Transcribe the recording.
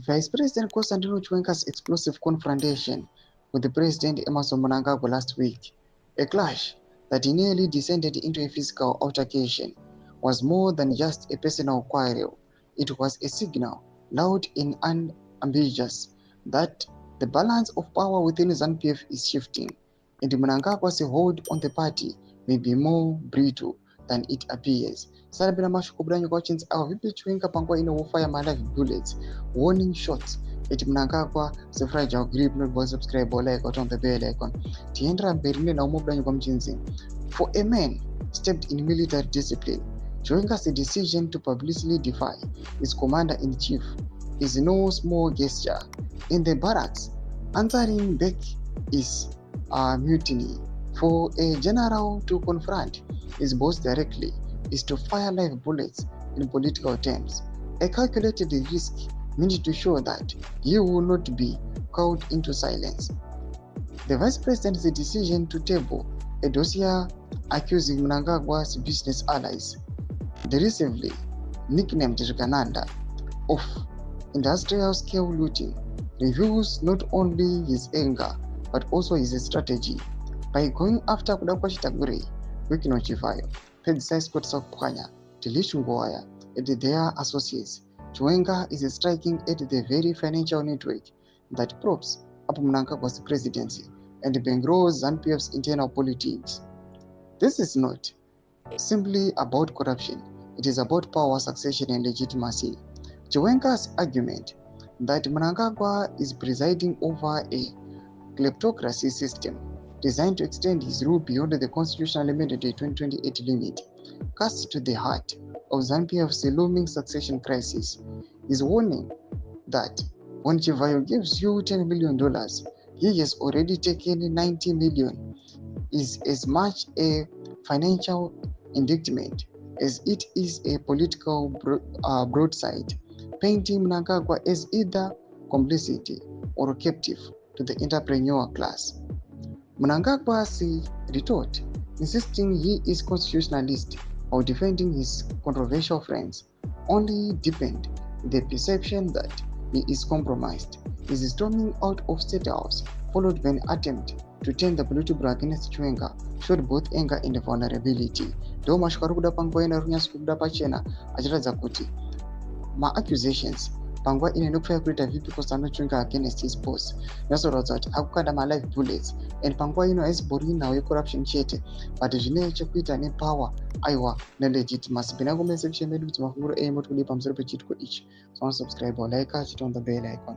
Vice President Constantino Chiwenga's explosive confrontation with the President Emmerson Mnangagwa last week, a clash that nearly descended into a physical altercation, was more than just a personal quarrel. It was a signal, loud and unambiguous, that the balance of power within ZANU-PF is shifting, and Mnangagwa's hold on the party may be more brittle than it appears. Sarabina mashukubranyo questions our vipi Chiwenga pangwa ino fire my life bullets, warning shots at Mnangagwa, the fragile grip, not boy subscribe or like or on the bell icon. Tiendra Berine na umobranyo kwa mchinzi. For a man steeped in military discipline, Chiwenga's decision to publicly defy his commander-in-chief is no small gesture. In the barracks, answering back is a mutiny. For a general to confront his boss directly is to fire live bullets in political terms. A calculated risk meant to show that he will not be cowed into silence. The Vice President's decision to table a dossier accusing Mnangagwa's business allies, derisively nicknamed Rikananda, of industrial-scale looting, reveals not only his anger but also his strategy. By going after Kudakwa Chitagure, Wikino Chivayo, Pedzai Scott Sakpanya, Tilishungwaya, and their associates, Chiwenga is striking at the very financial network that props up Mnangagwa's presidency and bankrolls ZANU-PF's internal politics. This is not simply about corruption, it is about power, succession, and legitimacy. Chiwenga's argument that Mnangagwa is presiding over a kleptocracy system designed to extend his rule beyond the constitutionally mandated 2028 limit cuts to the heart of ZANU-PF's looming succession crisis. His warning that when Chivayo gives you $10 million, he has already taken $90 million is as much a financial indictment as it is a political broadside, painting Mnangagwa as either complicity or captive to the entrepreneur class. Mnangagwa's retort, insisting he is constitutionalist while defending his controversial friends, only deepened the perception that he is compromised. His storming out of State House, followed by an attempt to turn the political against Chiwenga, showed both anger and vulnerability. Though mashukarukuda pangoena runyasikuda pachena achiradza kuti ma-accusations pangwa ine nokufaya kuita vipi Constantino Chiwenga against his boss nasorodza kuti akukanda ma-live bullets and pangwa ino haisibori nawo yecorruption chete but zvine chekuita nepower aiwa nelegitimacy. Pena comment section medu kuti mafunguro emoti kudi pamusoro pechitiko ichi. So subscribe or like, hit on the bell icon.